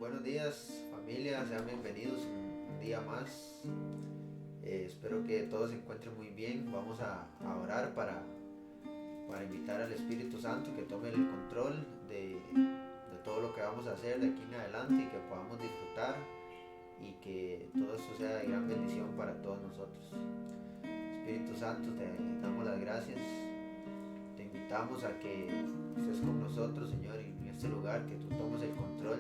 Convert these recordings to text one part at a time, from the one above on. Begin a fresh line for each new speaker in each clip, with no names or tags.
Buenos días familia, sean bienvenidos un día más. Espero que todos se encuentren muy bien. Vamos a orar para invitar al Espíritu Santo que tome el control de todo lo que vamos a hacer de aquí en adelante y que podamos disfrutar y que todo esto sea de gran bendición para todos nosotros. Espíritu Santo, te damos las gracias. Te invitamos a que estés con nosotros, Señor, en este lugar, que tú tomes el control.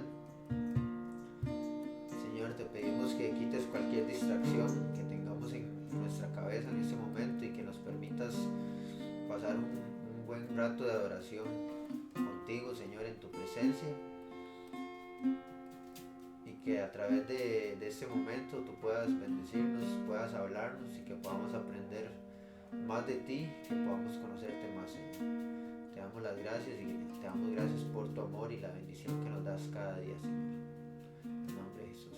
Señor, te pedimos que quites cualquier distracción que tengamos en nuestra cabeza en este momento y que nos permitas pasar un buen rato de adoración contigo, Señor, en tu presencia, y que a través de este momento tú puedas bendecirnos, puedas hablarnos y que podamos aprender más de ti, que podamos conocerte más, Señor. Te damos las gracias y te damos gracias por tu amor y la bendición que nos das cada día, Señor. En nombre de Jesús.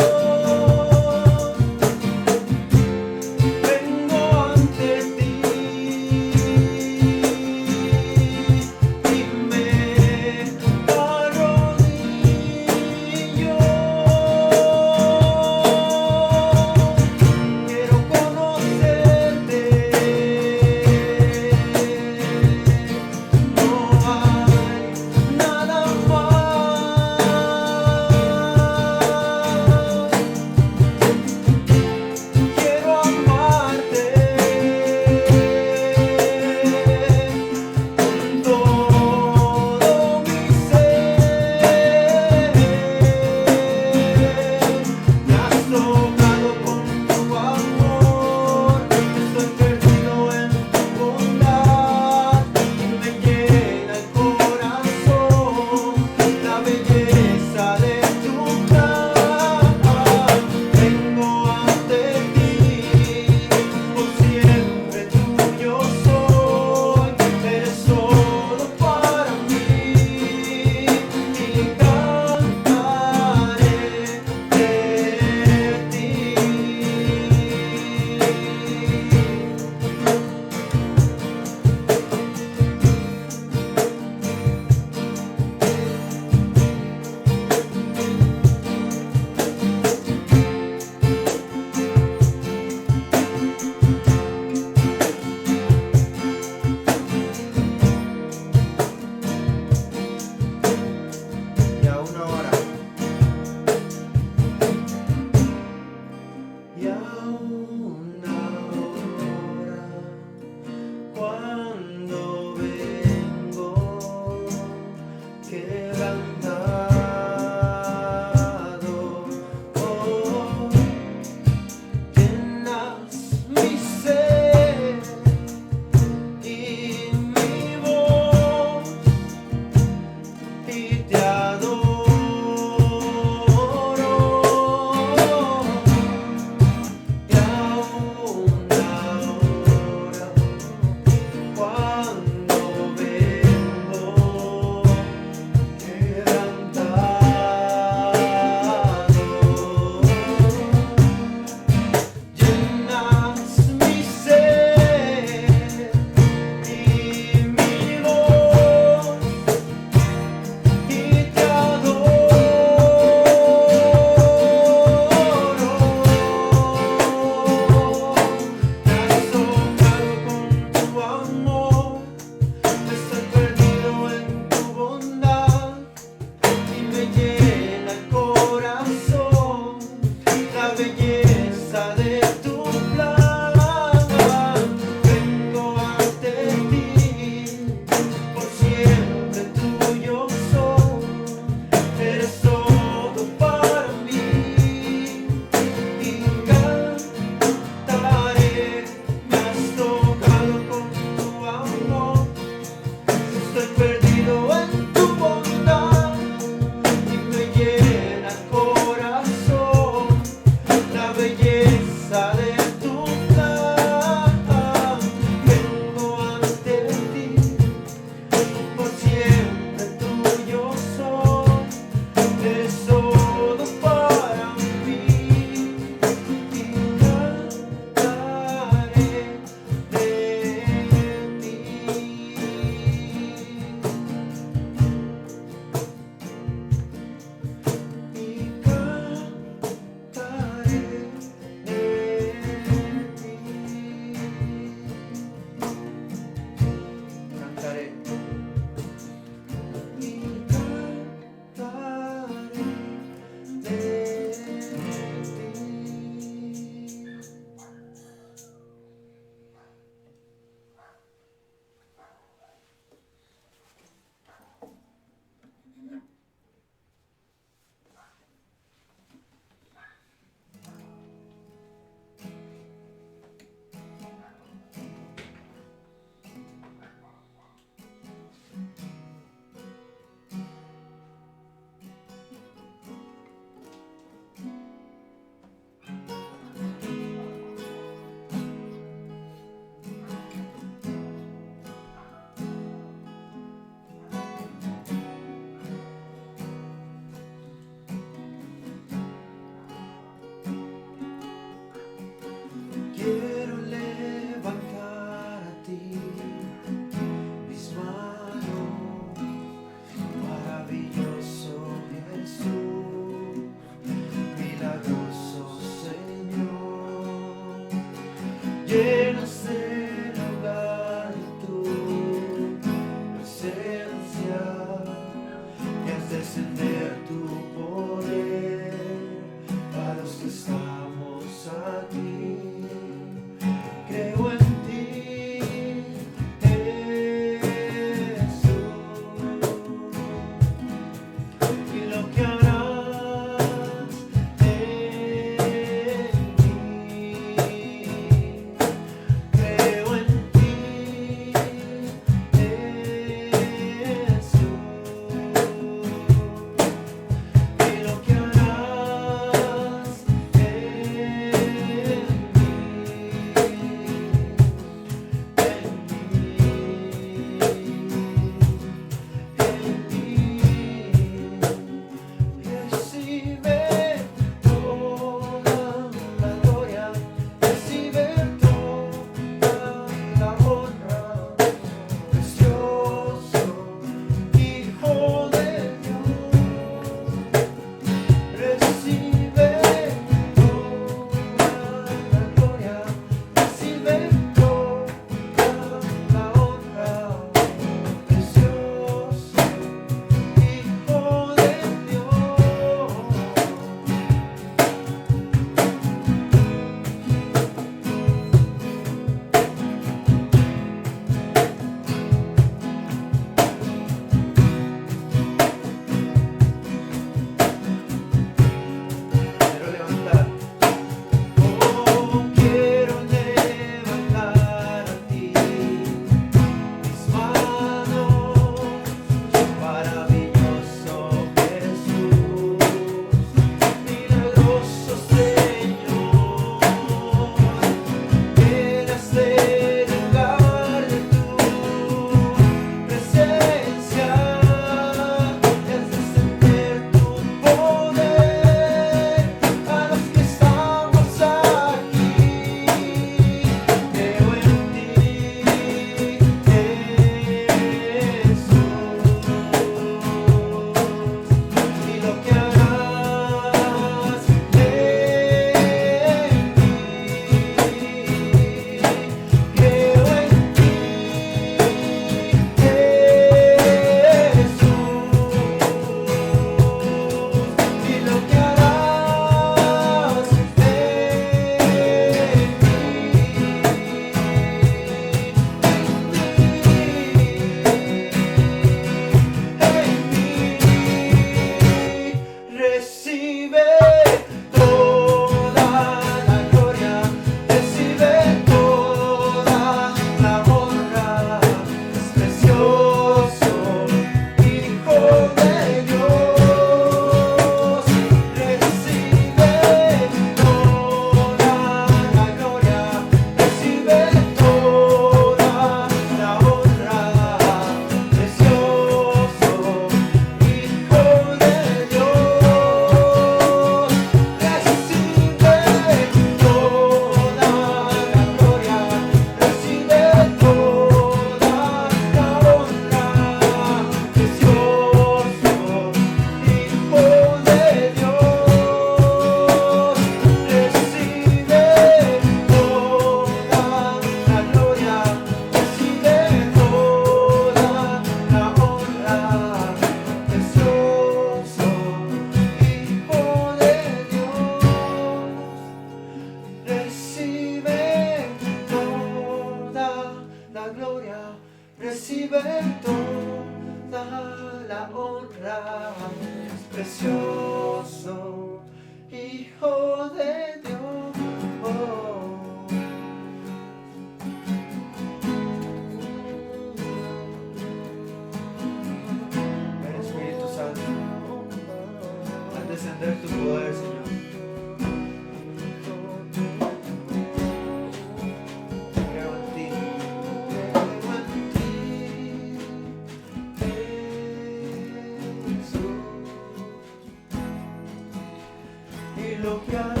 y lo que harás.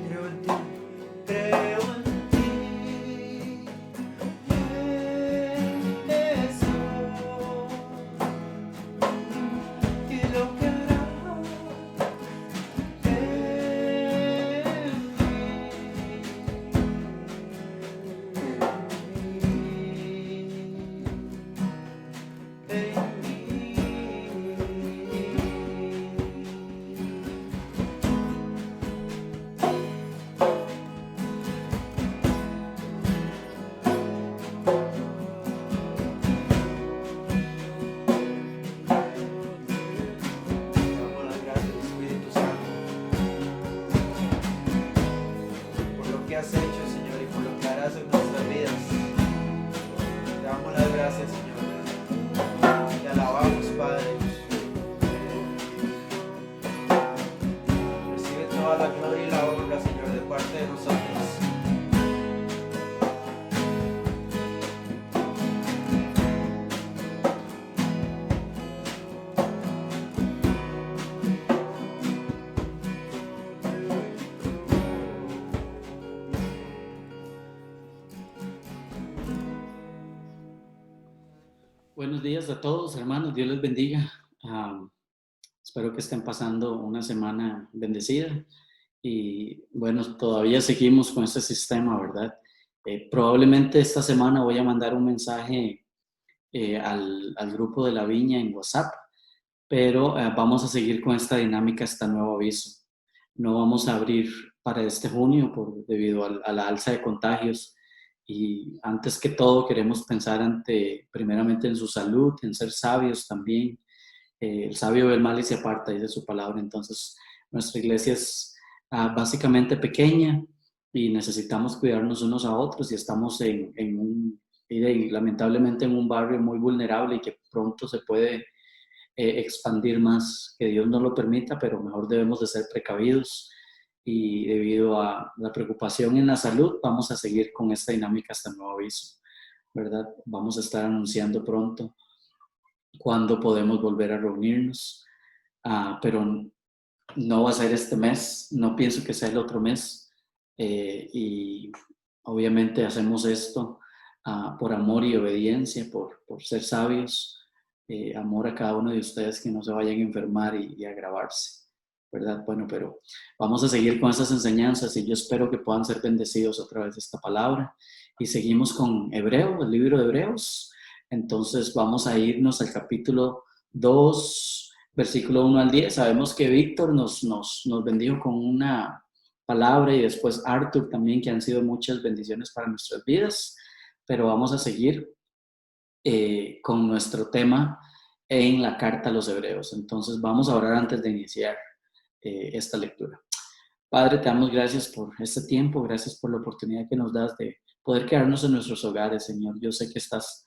Creo en ti, creo en ti, Jesús, y lo que harás has hecho, Señor, y por lo que harás en nuestras vidas. Te damos las gracias, Señor. Te alabamos, Padre. Recibe toda la gloria y la honra, Señor, de parte de nosotros.
Buenos días a todos, hermanos. Dios les bendiga. Espero que estén pasando una semana bendecida. Y bueno, todavía seguimos con este sistema, ¿verdad? Probablemente esta semana voy a mandar un mensaje al grupo de la Viña en WhatsApp, pero vamos a seguir con esta dinámica hasta nuevo aviso. No vamos a abrir para este junio debido a la alza de contagios. Y antes que todo queremos pensar primeramente en su salud, en ser sabios también. El sabio ve el mal y se aparta, dice su palabra. Entonces, nuestra iglesia es básicamente pequeña y necesitamos cuidarnos unos a otros y estamos lamentablemente en un barrio muy vulnerable y que pronto se puede expandir más, que Dios no lo permita, pero mejor debemos de ser precavidos. Y debido a la preocupación en la salud, vamos a seguir con esta dinámica hasta nuevo aviso, ¿verdad? Vamos a estar anunciando pronto cuándo podemos volver a reunirnos, pero no va a ser este mes, no pienso que sea el otro mes, y obviamente hacemos esto por amor y obediencia, por ser sabios, amor a cada uno de ustedes, que no se vayan a enfermar y agravarse, ¿verdad? Bueno, pero vamos a seguir con estas enseñanzas y yo espero que puedan ser bendecidos a través de esta palabra. Y seguimos con Hebreos, el libro de Hebreos. Entonces vamos a irnos al capítulo 2, versículo 1 al 10. Sabemos que Víctor nos bendijo con una palabra y después Arthur también, que han sido muchas bendiciones para nuestras vidas. Pero vamos a seguir con nuestro tema en la carta a los Hebreos. Entonces vamos a orar antes de iniciar esta lectura. Padre, te damos gracias por este tiempo, gracias por la oportunidad que nos das de poder quedarnos en nuestros hogares, Señor. Yo sé que estás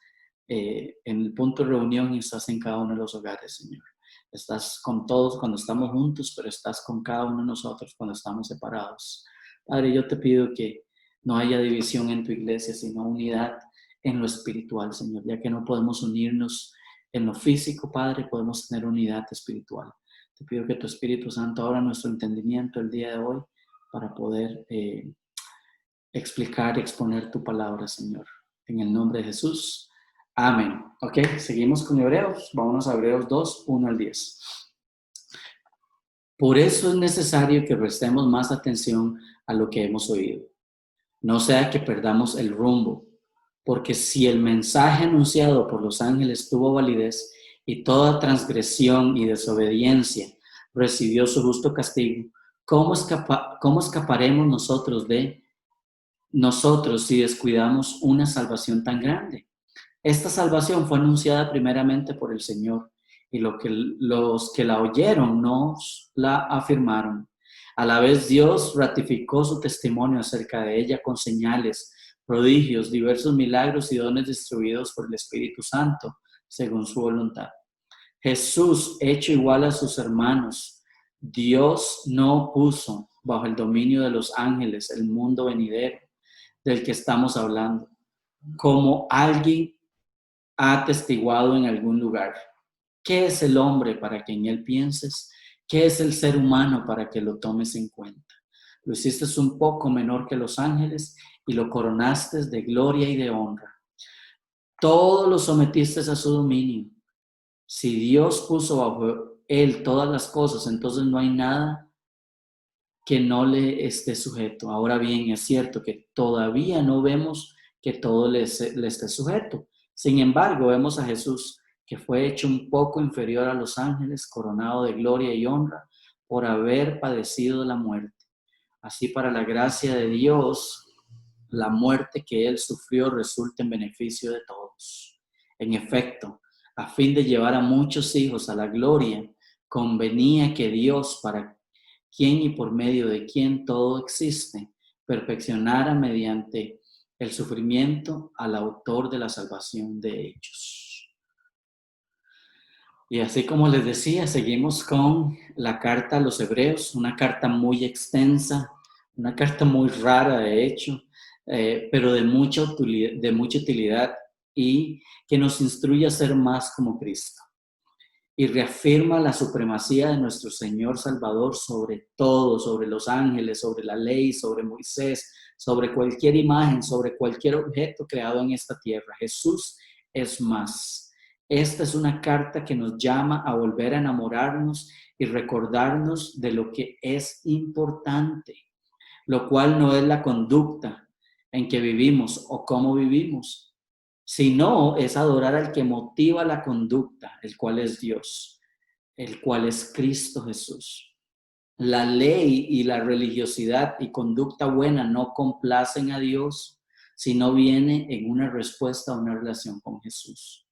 en el punto de reunión y estás en cada uno de los hogares, Señor. Estás con todos cuando estamos juntos, pero estás con cada uno de nosotros cuando estamos separados. Padre, yo te pido que no haya división en tu iglesia, sino unidad en lo espiritual, Señor, ya que no podemos unirnos en lo físico, Padre, podemos tener unidad espiritual. Te pido que tu Espíritu Santo abra nuestro entendimiento el día de hoy para poder explicar y exponer tu palabra, Señor. En el nombre de Jesús. Amén. Ok, seguimos con Hebreos. Vámonos a Hebreos 2, 1 al 10. Por eso es necesario que prestemos más atención a lo que hemos oído. No sea que perdamos el rumbo, porque si el mensaje anunciado por los ángeles tuvo validez y toda transgresión y desobediencia recibió su justo castigo, ¿cómo escaparemos nosotros si descuidamos una salvación tan grande? Esta salvación fue anunciada primeramente por el Señor, y los que la oyeron nos la afirmaron. A la vez Dios ratificó su testimonio acerca de ella con señales, prodigios, diversos milagros y dones distribuidos por el Espíritu Santo, según su voluntad. Jesús, hecho igual a sus hermanos, Dios no puso bajo el dominio de los ángeles el mundo venidero del que estamos hablando, como alguien ha atestiguado en algún lugar. ¿Qué es el hombre para que en él pienses? ¿Qué es el ser humano para que lo tomes en cuenta? Lo hiciste un poco menor que los ángeles y lo coronaste de gloria y de honra. Todo lo sometiste a su dominio. Si Dios puso bajo él todas las cosas, entonces no hay nada que no le esté sujeto. Ahora bien, es cierto que todavía no vemos que todo le esté sujeto. Sin embargo, vemos a Jesús que fue hecho un poco inferior a los ángeles, coronado de gloria y honra por haber padecido la muerte. Así, para la gracia de Dios, la muerte que él sufrió resulta en beneficio de todos. En efecto, a fin de llevar a muchos hijos a la gloria, convenía que Dios, para quien y por medio de quien todo existe, perfeccionara mediante el sufrimiento al autor de la salvación de ellos. Y así como les decía, seguimos con la carta a los Hebreos, una carta muy extensa, una carta muy rara de hecho, pero de mucha utilidad y que nos instruye a ser más como Cristo. Y reafirma la supremacía de nuestro Señor Salvador sobre todo, sobre los ángeles, sobre la ley, sobre Moisés, sobre cualquier imagen, sobre cualquier objeto creado en esta tierra. Jesús es más. Esta es una carta que nos llama a volver a enamorarnos y recordarnos de lo que es importante, lo cual no es la conducta en que vivimos o cómo vivimos, sino es adorar al que motiva la conducta, el cual es Dios, el cual es Cristo Jesús. La ley y la religiosidad y conducta buena no complacen a Dios, sino viene en una respuesta a una relación con Jesús.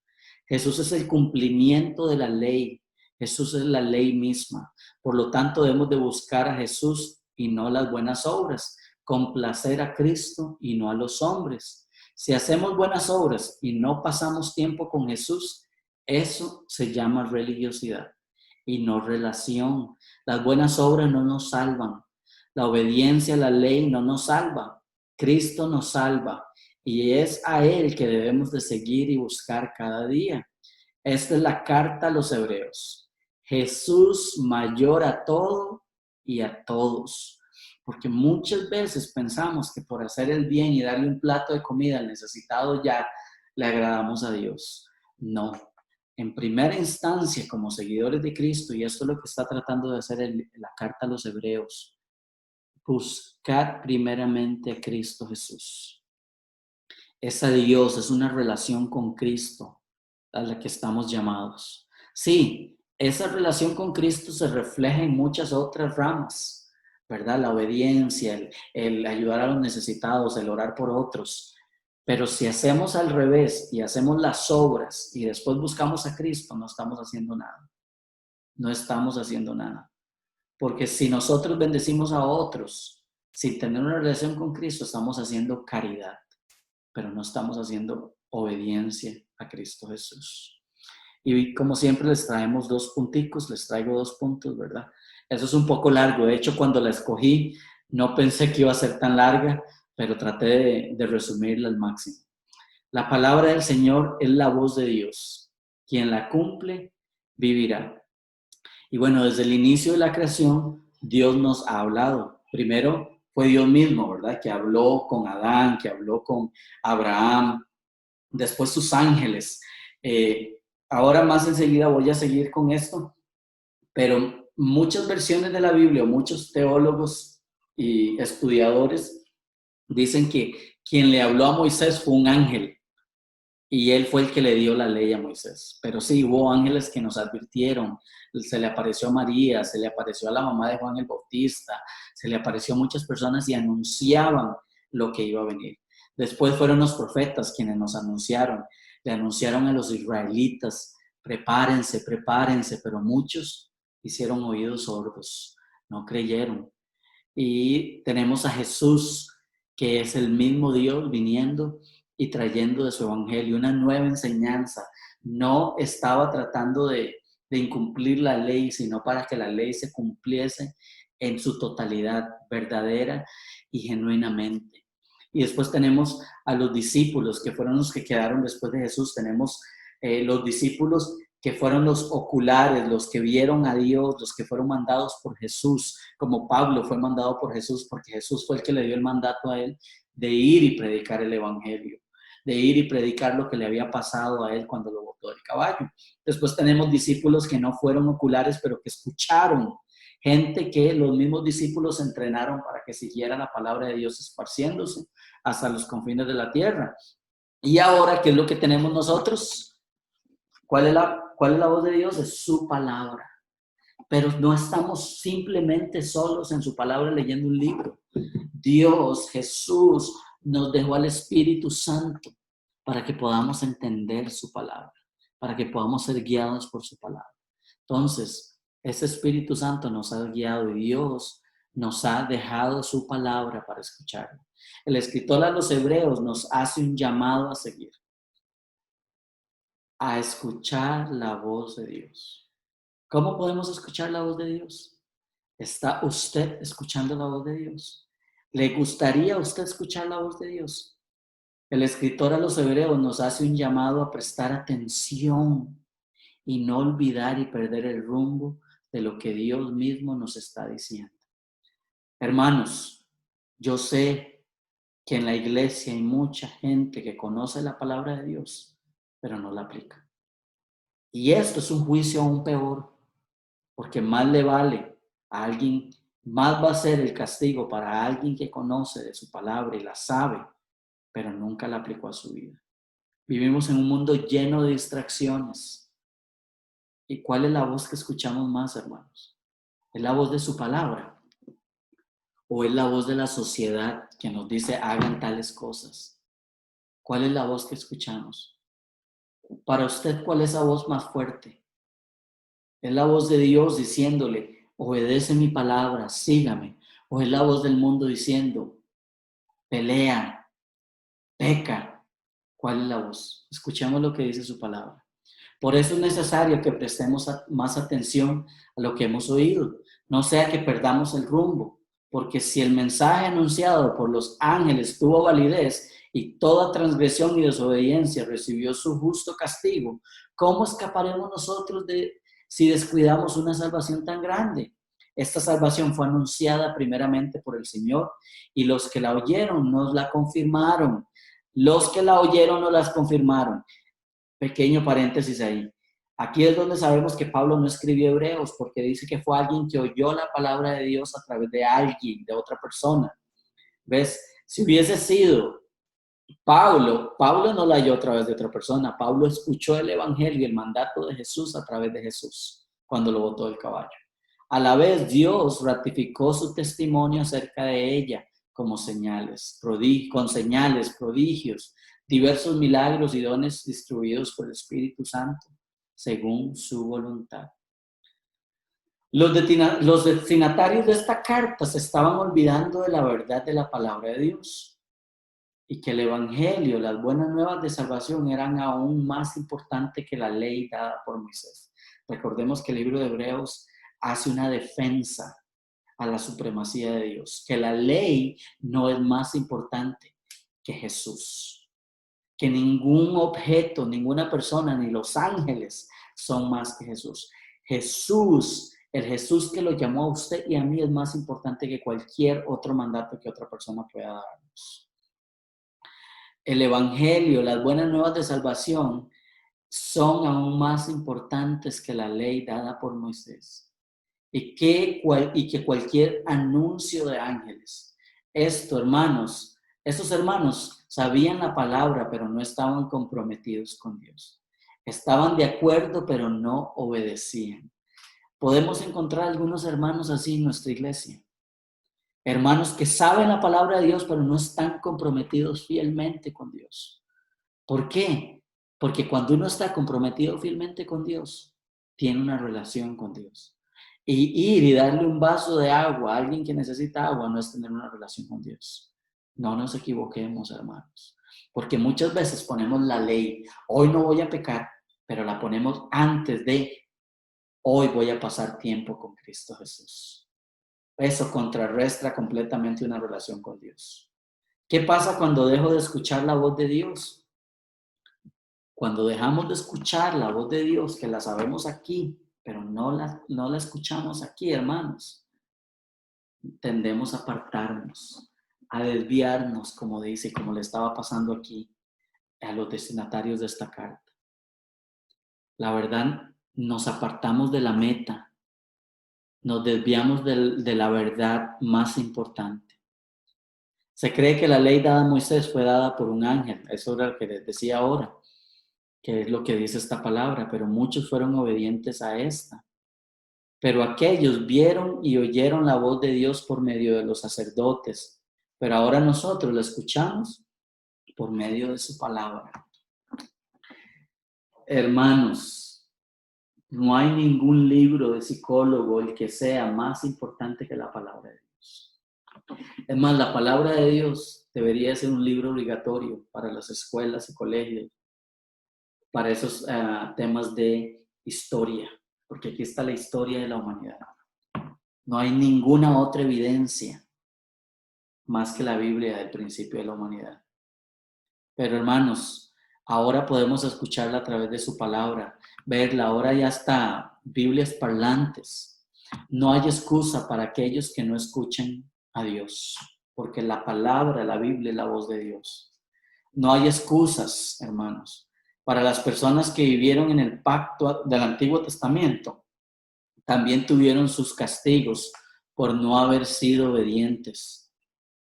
Jesús es el cumplimiento de la ley. Jesús es la ley misma. Por lo tanto, debemos de buscar a Jesús y no las buenas obras, complacer a Cristo y no a los hombres. Si hacemos buenas obras y no pasamos tiempo con Jesús, eso se llama religiosidad y no relación. Las buenas obras no nos salvan. La obediencia a la ley no nos salva. Cristo nos salva y es a Él que debemos de seguir y buscar cada día. Esta es la carta a los Hebreos. Jesús mayor a todo y a todos. Porque muchas veces pensamos que por hacer el bien y darle un plato de comida al necesitado ya le agradamos a Dios. No. En primera instancia, como seguidores de Cristo, y esto es lo que está tratando de hacer la carta a los Hebreos, buscad primeramente a Cristo Jesús. Es a Dios, es una relación con Cristo a la que estamos llamados. Sí, esa relación con Cristo se refleja en muchas otras ramas, ¿verdad? La obediencia, el ayudar a los necesitados, el orar por otros. Pero si hacemos al revés y hacemos las obras y después buscamos a Cristo, no estamos haciendo nada. No estamos haciendo nada. Porque si nosotros bendecimos a otros sin tener una relación con Cristo, estamos haciendo caridad, pero no estamos haciendo obediencia a Cristo Jesús. Y como siempre les traemos dos punticos, les traigo 2 puntos, ¿verdad? Eso es un poco largo. De hecho, cuando la escogí, no pensé que iba a ser tan larga, pero traté de resumirla al máximo. La palabra del Señor es la voz de Dios. Quien la cumple, vivirá. Y bueno, desde el inicio de la creación, Dios nos ha hablado. Primero fue Dios mismo, ¿verdad? Que habló con Adán, que habló con Abraham, después sus ángeles. Ahora más enseguida voy a seguir con esto, pero muchas versiones de la Biblia, muchos teólogos y estudiadores dicen que quien le habló a Moisés fue un ángel y él fue el que le dio la ley a Moisés. Pero sí, hubo ángeles que nos advirtieron. Se le apareció a María, se le apareció a la mamá de Juan el Bautista, se le apareció a muchas personas y anunciaban lo que iba a venir. Después fueron los profetas quienes nos anunciaron. Le anunciaron a los israelitas, prepárense, prepárense, pero muchos hicieron oídos sordos, no creyeron. Y tenemos a Jesús, que es el mismo Dios viniendo y trayendo de su evangelio una nueva enseñanza. No estaba tratando de incumplir la ley, sino para que la ley se cumpliese en su totalidad, verdadera y genuinamente. Y después tenemos a los discípulos, que fueron los que quedaron después de Jesús. Tenemos los discípulos que fueron los oculares, los que vieron a Dios, los que fueron mandados por Jesús, como Pablo fue mandado por Jesús, porque Jesús fue el que le dio el mandato a él de ir y predicar el evangelio, de ir y predicar lo que le había pasado a él cuando lo botó del caballo. Después tenemos discípulos que no fueron oculares, pero que escucharon. Gente que los mismos discípulos entrenaron para que siguiera la palabra de Dios esparciéndose hasta los confines de la tierra. Y ahora, ¿qué es lo que tenemos nosotros? ¿Cuál es la voz de Dios? Es su palabra. Pero no estamos simplemente solos en su palabra leyendo un libro. Dios, Jesús, nos dejó al Espíritu Santo para que podamos entender su palabra, para que podamos ser guiados por su palabra. Entonces, ese Espíritu Santo nos ha guiado y Dios nos ha dejado su palabra para escucharla. El escritor a los Hebreos nos hace un llamado a seguir, a escuchar la voz de Dios. ¿Cómo podemos escuchar la voz de Dios? ¿Está usted escuchando la voz de Dios? ¿Le gustaría a usted escuchar la voz de Dios? El escritor a los Hebreos nos hace un llamado a prestar atención y no olvidar y perder el rumbo de lo que Dios mismo nos está diciendo. Hermanos, yo sé que en la iglesia hay mucha gente que conoce la palabra de Dios, pero no la aplica. Y esto es un juicio aún peor, porque más le vale a alguien, más va a ser el castigo para alguien que conoce de su palabra y la sabe, pero nunca la aplicó a su vida. Vivimos en un mundo lleno de distracciones. ¿Y cuál es la voz que escuchamos más, hermanos? ¿Es la voz de su palabra? ¿O es la voz de la sociedad que nos dice hagan tales cosas? ¿Cuál es la voz que escuchamos? Para usted, ¿cuál es la voz más fuerte? ¿Es la voz de Dios diciéndole, obedece mi palabra, sígame? ¿O es la voz del mundo diciendo, pelea, peca? ¿Cuál es la voz? Escuchemos lo que dice su palabra. Por eso es necesario que prestemos más atención a lo que hemos oído, no sea que perdamos el rumbo, porque si el mensaje anunciado por los ángeles tuvo validez y toda transgresión y desobediencia recibió su justo castigo, ¿cómo escaparemos nosotros si descuidamos una salvación tan grande? Esta salvación fue anunciada primeramente por el Señor y los que la oyeron nos la confirmaron. Los que la oyeron nos las confirmaron. Pequeño paréntesis ahí. Aquí es donde sabemos que Pablo no escribió Hebreos porque dice que fue alguien que oyó la palabra de Dios a través de alguien, de otra persona. ¿Ves? Si hubiese sido Pablo no la oyó a través de otra persona. Pablo escuchó el evangelio y el mandato de Jesús a través de Jesús cuando lo botó del caballo. A la vez Dios ratificó su testimonio acerca de ella como señales, con señales, prodigios, diversos milagros y dones distribuidos por el Espíritu Santo, según su voluntad. Los destinatarios de esta carta se estaban olvidando de la verdad de la palabra de Dios y que el Evangelio, las buenas nuevas de salvación eran aún más importantes que la ley dada por Moisés. Recordemos que el libro de Hebreos hace una defensa a la supremacía de Dios, que la ley no es más importante que Jesús, que ningún objeto, ninguna persona, ni los ángeles son más que Jesús. Jesús, el Jesús que lo llamó a usted y a mí es más importante que cualquier otro mandato que otra persona pueda darnos. El Evangelio, las buenas nuevas de salvación son aún más importantes que la ley dada por Moisés. Y que cualquier anuncio de ángeles. Estos hermanos sabían la palabra, pero no estaban comprometidos con Dios. Estaban de acuerdo, pero no obedecían. Podemos encontrar algunos hermanos así en nuestra iglesia. Hermanos que saben la palabra de Dios, pero no están comprometidos fielmente con Dios. ¿Por qué? Porque cuando uno está comprometido fielmente con Dios, tiene una relación con Dios. Y ir y darle un vaso de agua a alguien que necesita agua no es tener una relación con Dios. No nos equivoquemos, hermanos. Porque muchas veces ponemos la ley, hoy no voy a pecar, pero la ponemos antes de, hoy voy a pasar tiempo con Cristo Jesús. Eso contrarresta completamente una relación con Dios. ¿Qué pasa cuando dejo de escuchar la voz de Dios? Cuando dejamos de escuchar la voz de Dios, que la sabemos aquí, pero no la escuchamos aquí, hermanos, tendemos a apartarnos, a desviarnos, como dice, como le estaba pasando aquí a los destinatarios de esta carta. La verdad, nos apartamos de la meta, nos desviamos de la verdad más importante. Se cree que la ley dada a Moisés fue dada por un ángel, eso era lo que les decía ahora, que es lo que dice esta palabra, pero muchos fueron obedientes a esta. Pero aquellos vieron y oyeron la voz de Dios por medio de los sacerdotes, pero ahora nosotros la escuchamos por medio de su palabra. Hermanos, no hay ningún libro de psicólogo, el que sea, más importante que la palabra de Dios. Es más, la palabra de Dios debería ser un libro obligatorio para las escuelas y colegios, para esos temas de historia, porque aquí está la historia de la humanidad. No hay ninguna otra evidencia más que la Biblia del principio de la humanidad. Pero hermanos, ahora podemos escucharla a través de su palabra, verla. Ahora ya está, Biblias parlantes. No hay excusa para aquellos que no escuchen a Dios, porque la palabra, la Biblia es la voz de Dios. No hay excusas, hermanos, para las personas que vivieron en el pacto del Antiguo Testamento. También tuvieron sus castigos por no haber sido obedientes.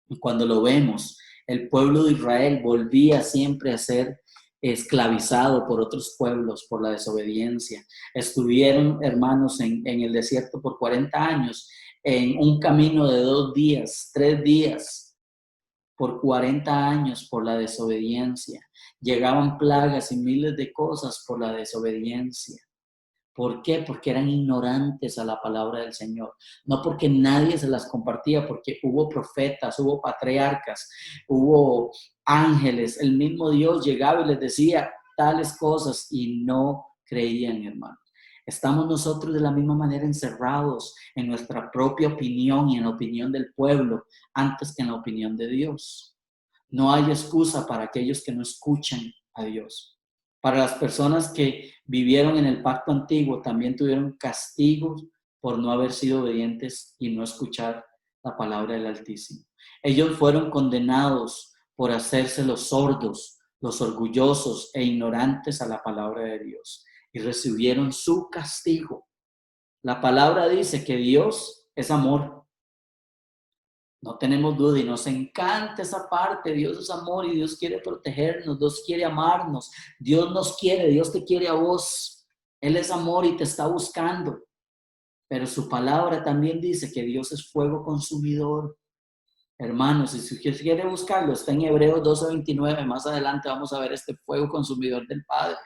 Y cuando lo vemos, el pueblo de Israel volvía siempre a ser esclavizado por otros pueblos por la desobediencia. Estuvieron, hermanos, en el desierto por 40 años, en un camino de 2 días, 3 días, por 40 años por la desobediencia. Llegaban plagas y miles de cosas por la desobediencia. ¿Por qué? Porque eran ignorantes a la palabra del Señor. No porque nadie se las compartía, porque hubo profetas, hubo patriarcas, hubo ángeles. El mismo Dios llegaba y les decía tales cosas y no creían, hermanos. Estamos nosotros de la misma manera encerrados en nuestra propia opinión y en la opinión del pueblo antes que en la opinión de Dios. No hay excusa para aquellos que no escuchan a Dios. Para las personas que vivieron en el pacto antiguo, también tuvieron castigos por no haber sido obedientes y no escuchar la palabra del Altísimo. Ellos fueron condenados por hacerse los sordos, los orgullosos e ignorantes a la palabra de Dios y recibieron su castigo. La palabra dice que Dios es amor. No tenemos duda y nos encanta esa parte. Dios es amor y Dios quiere protegernos, Dios quiere amarnos, Dios nos quiere, Dios te quiere a vos. Él es amor y te está buscando. Pero su palabra también dice que Dios es fuego consumidor. Hermanos, si usted quiere buscarlo, está en Hebreos 12:29. Más adelante vamos a ver este fuego consumidor del Padre.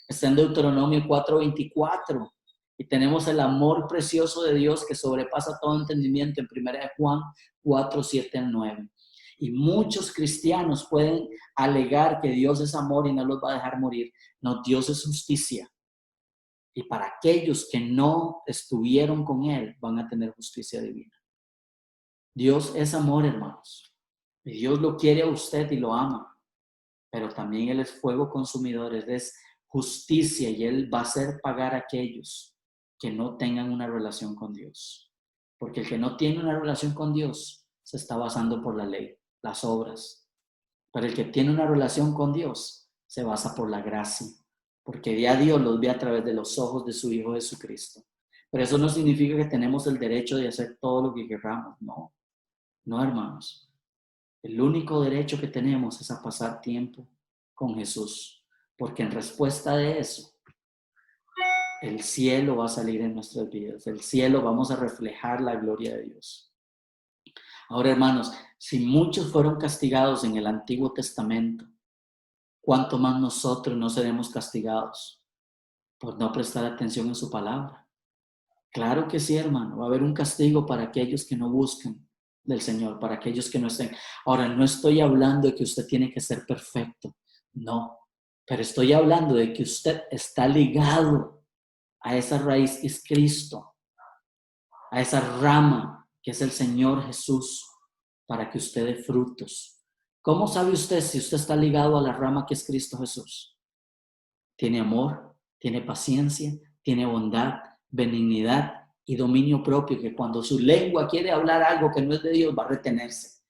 Está en Deuteronomio 4:24. Y tenemos el amor precioso de Dios que sobrepasa todo entendimiento en 1 Juan 4:7-9. Y muchos cristianos pueden alegar que Dios es amor y no los va a dejar morir. No, Dios es justicia. Y para aquellos que no estuvieron con Él, van a tener justicia divina. Dios es amor, hermanos. Y Dios lo quiere a usted y lo ama. Pero también Él es fuego consumidor, Él es justicia y Él va a hacer pagar a aquellos que no tengan una relación con Dios. Porque el que no tiene una relación con Dios se está basando por la ley, las obras. Pero el que tiene una relación con Dios se basa por la gracia. Porque ya Dios los ve a través de los ojos de su Hijo Jesucristo. Pero eso no significa que tenemos el derecho de hacer todo lo que queramos. No, no, hermanos. El único derecho que tenemos es a pasar tiempo con Jesús. Porque en respuesta de eso, el cielo va a salir en nuestras vidas. El cielo vamos a reflejar la gloria de Dios. Ahora, hermanos, si muchos fueron castigados en el Antiguo Testamento, ¿cuánto más nosotros no seremos castigados por no prestar atención en su palabra? Claro que sí, hermano. Va a haber un castigo para aquellos que no buscan del Señor, para aquellos que no estén. Ahora, no estoy hablando de que usted tiene que ser perfecto. No. Pero estoy hablando de que usted está ligado a esa raíz que es Cristo, a esa rama que es el Señor Jesús, para que usted dé frutos. ¿Cómo sabe usted si usted está ligado a la rama que es Cristo Jesús? tiene amor, tiene paciencia, tiene bondad, benignidad y dominio propio, que cuando su lengua quiere hablar algo que no es de Dios, va a retenerse,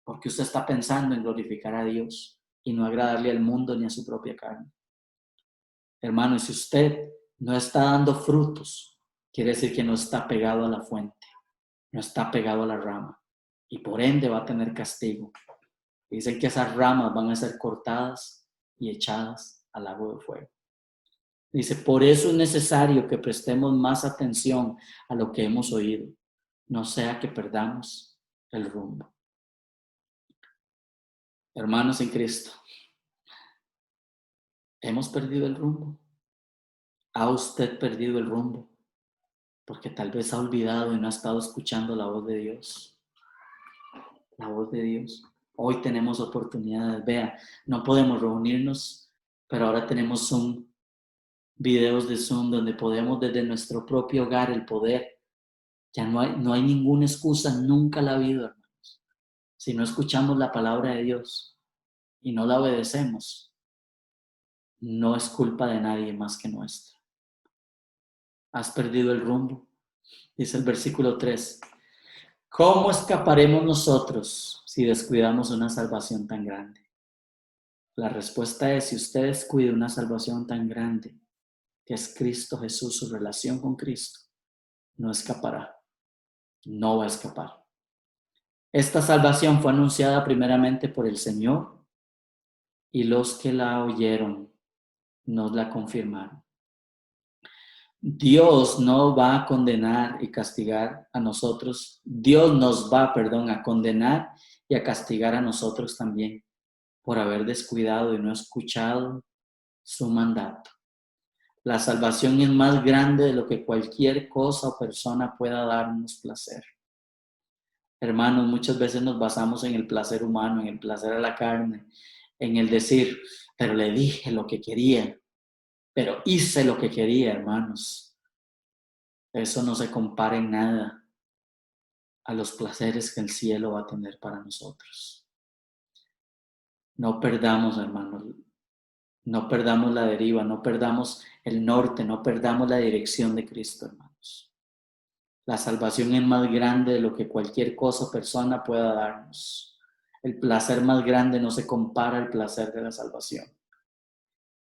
porque usted está pensando en glorificar a Dios y no agradarle al mundo ni a su propia carne. Hermano, y si usted no está dando frutos, quiere decir que no está pegado a la fuente, no está pegado a la rama, y por ende va a tener castigo. Dicen que esas ramas van a ser cortadas y echadas al lago de fuego. Dice, por eso es necesario que prestemos más atención a lo que hemos oído, no sea que perdamos el rumbo. Hermanos en Cristo, ¿hemos perdido el rumbo? ¿Ha usted perdido el rumbo? Porque tal vez ha olvidado y no ha estado escuchando la voz de Dios. La voz de Dios. Hoy tenemos oportunidades. Vea, no podemos reunirnos, pero ahora tenemos Zoom, videos de Zoom donde podemos desde nuestro propio hogar el poder. Ya no hay ninguna excusa, nunca la ha habido, hermanos. Si no escuchamos la palabra de Dios y no la obedecemos, no es culpa de nadie más que nuestra. Has perdido el rumbo. Dice el versículo 3. ¿Cómo escaparemos nosotros si descuidamos una salvación tan grande? La respuesta es, si usted descuida una salvación tan grande, que es Cristo Jesús, su relación con Cristo, no escapará. No va a escapar. Esta salvación fue anunciada primeramente por el Señor y los que la oyeron nos la confirmaron. Dios no va a condenar y castigar a nosotros. Dios nos va, a condenar y a castigar a nosotros también por haber descuidado y no escuchado su mandato. La salvación es más grande de lo que cualquier cosa o persona pueda darnos placer. Hermanos, muchas veces nos basamos en el placer humano, en el placer a la carne, en el decir, pero le dije lo que quería, pero hice lo que quería, hermanos. Eso no se compara en nada a los placeres que el cielo va a tener para nosotros. No perdamos, hermanos, no perdamos la deriva, no perdamos el norte, no perdamos la dirección de Cristo, hermanos. La salvación es más grande de lo que cualquier cosa o persona pueda darnos. El placer más grande no se compara al placer de la salvación.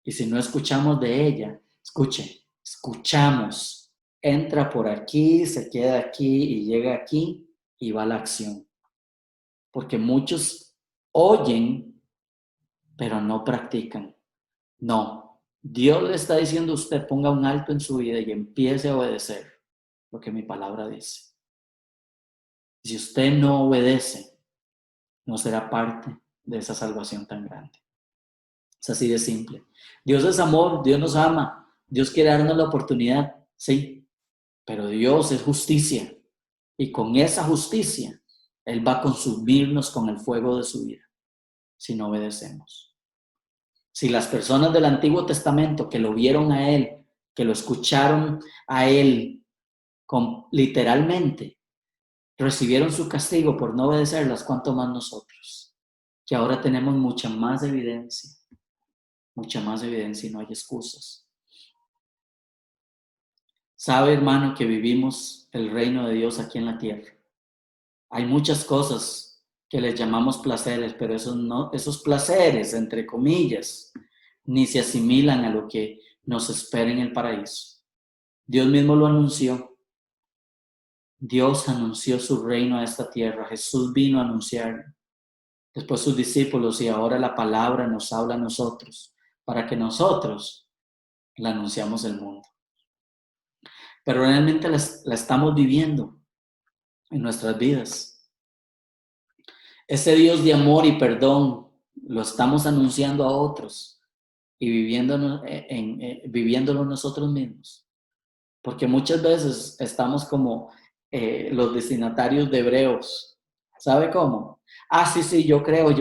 Y si no escuchamos de ella, escuchamos, entra por aquí, se queda aquí y llega aquí y va a la acción. Porque muchos oyen, pero no practican. No, Dios le está diciendo a usted, ponga un alto en su vida y empiece a obedecer lo que mi palabra dice. Si usted no obedece, no será parte de esa salvación tan grande. Es así de simple. Dios es amor, Dios nos ama, Dios quiere darnos la oportunidad, sí, pero Dios es justicia y con esa justicia Él va a consumirnos con el fuego de su vida si no obedecemos. Si las personas del Antiguo Testamento que lo vieron a Él, que lo escucharon a Él literalmente, recibieron su castigo por no obedecerlas, ¿cuánto más nosotros? Que ahora tenemos mucha más evidencia y no hay excusas. Sabe, hermano, que vivimos el reino de Dios aquí en la tierra. Hay muchas cosas que les llamamos placeres, pero esos placeres, entre comillas, ni se asimilan a lo que nos espera en el paraíso. Dios mismo lo anunció. Dios anunció su reino a esta tierra. Jesús vino a anunciarlo. Después sus discípulos, y ahora la palabra nos habla a nosotros para que nosotros la anunciamos al mundo. Pero realmente la estamos viviendo en nuestras vidas. Ese Dios de amor y perdón lo estamos anunciando a otros y viviéndolo nosotros mismos. Porque muchas veces estamos como los destinatarios de Hebreos. ¿Sabe cómo? Sí, yo creo,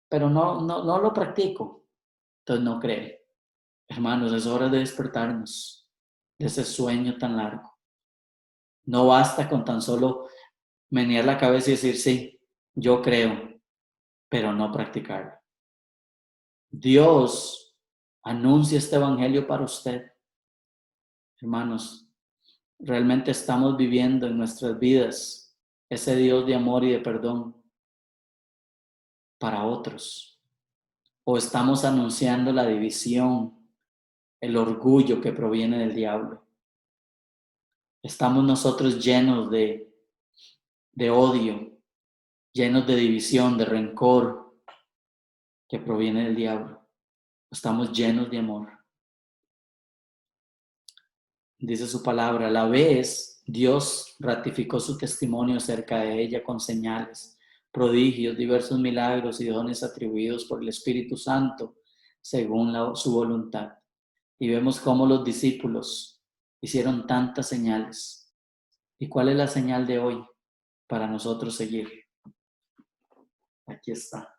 pero no lo practico. Entonces no cree. Hermanos, es hora de despertarnos de ese sueño tan largo. No basta con tan solo menear la cabeza y decir, sí, yo creo, pero no practicarlo. Dios Anuncie este evangelio para usted. Hermanos, realmente estamos viviendo en nuestras vidas ese Dios de amor y de perdón para otros. O estamos anunciando la división, el orgullo que proviene del diablo. Estamos nosotros llenos de odio, llenos de división, de rencor que proviene del diablo. Estamos llenos de amor. Dice su palabra, a la vez Dios ratificó su testimonio acerca de ella con señales, prodigios, diversos milagros y dones atribuidos por el Espíritu Santo según su voluntad. Y vemos cómo los discípulos hicieron tantas señales. ¿Y cuál es la señal de hoy para nosotros seguir? Aquí está.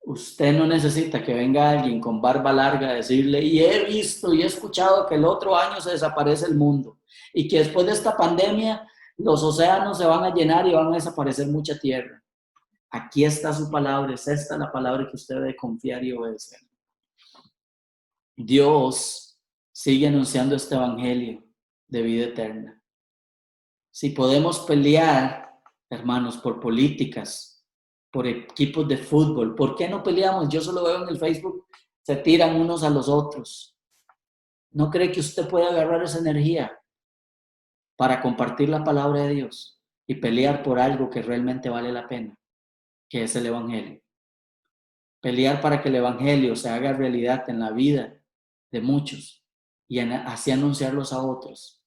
Usted no necesita que venga alguien con barba larga a decirle, y he visto y he escuchado que el otro año se desaparece el mundo y que después de esta pandemia los océanos se van a llenar y van a desaparecer mucha tierra. Aquí está su palabra, es esta la palabra que usted debe confiar y obedecer. Dios sigue anunciando este evangelio de vida eterna. Si podemos pelear, hermanos, por políticas, por equipos de fútbol, ¿por qué no peleamos? Yo solo veo en el Facebook, se tiran unos a los otros. ¿No cree que usted puede agarrar esa energía para compartir la palabra de Dios y pelear por algo que realmente vale la pena, que es el evangelio? Pelear para que el evangelio se haga realidad en la vida de muchos y así anunciarlos a otros.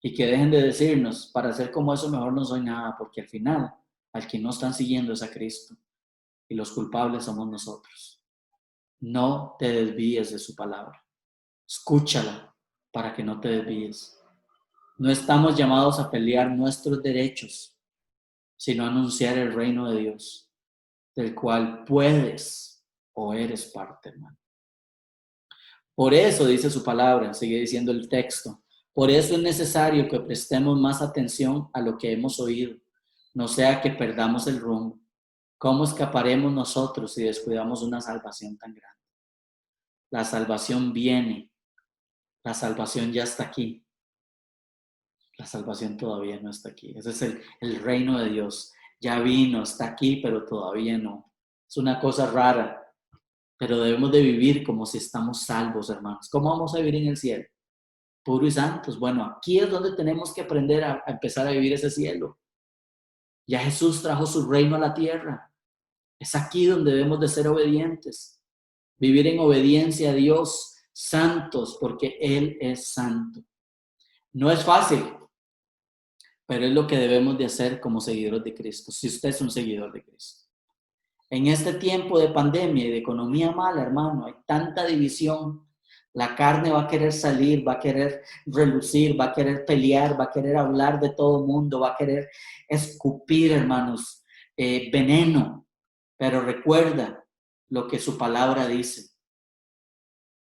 Y que dejen de decirnos, para ser como eso mejor no soy nada, porque al final, al que no están siguiendo es a Cristo. Y los culpables somos nosotros. No te desvíes de su palabra. Escúchala para que no te desvíes. No estamos llamados a pelear nuestros derechos, sino a anunciar el reino de Dios, del cual puedes o eres parte, hermano. Por eso dice su palabra, sigue diciendo el texto, por eso es necesario que prestemos más atención a lo que hemos oído, no sea que perdamos el rumbo. ¿Cómo escaparemos nosotros si descuidamos una salvación tan grande? La salvación viene, la salvación ya está aquí, la salvación todavía no está aquí. Ese es el reino de Dios. Ya vino, está aquí, pero todavía no. Es una cosa rara, pero debemos de vivir como si estamos salvos, hermanos. ¿Cómo vamos a vivir en el cielo? Puros y santos. Bueno, aquí es donde tenemos que aprender a empezar a vivir ese cielo. Ya Jesús trajo su reino a la tierra. Es aquí donde debemos de ser obedientes. Vivir en obediencia a Dios, santos, porque Él es santo. No es fácil, pero es lo que debemos de hacer como seguidores de Cristo, si usted es un seguidor de Cristo. En este tiempo de pandemia y de economía mala, hermano, hay tanta división. La carne va a querer salir, va a querer relucir, va a querer pelear, va a querer hablar de todo el mundo, va a querer escupir, hermanos, veneno. Pero recuerda lo que su palabra dice.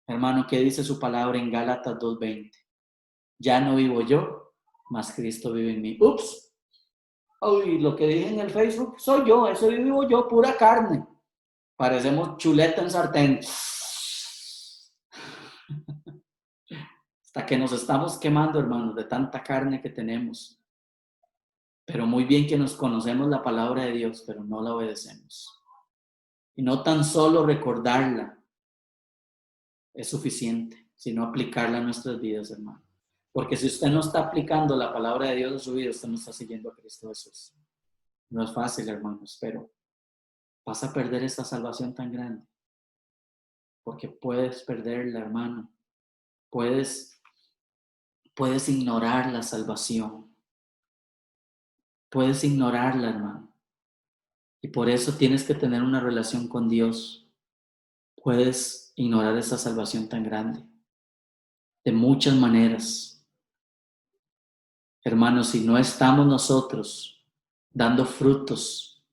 Hermano, ¿qué dice su palabra en Gálatas 2:20? Ya no vivo yo, mas Cristo vive en mí. Ups. Uy, lo que dije en el Facebook soy yo, eso vivo yo, pura carne. Parecemos chuleta en sartén. Hasta que nos estamos quemando, hermanos, de tanta carne que tenemos. Pero muy bien que nos conocemos la palabra de Dios, pero no la obedecemos. Y no tan solo recordarla es suficiente, sino aplicarla a nuestras vidas, hermano. Porque si usted no está aplicando la palabra de Dios en su vida, usted no está siguiendo a Cristo Jesús. No es fácil, hermanos, pero vas a perder esta salvación tan grande. Porque puedes perderla, hermano. Puedes ignorar la salvación. Puedes ignorarla, hermano. Y por eso tienes que tener una relación con Dios. Puedes ignorar esa salvación tan grande. De muchas maneras. Hermanos, si no estamos nosotros dando frutos,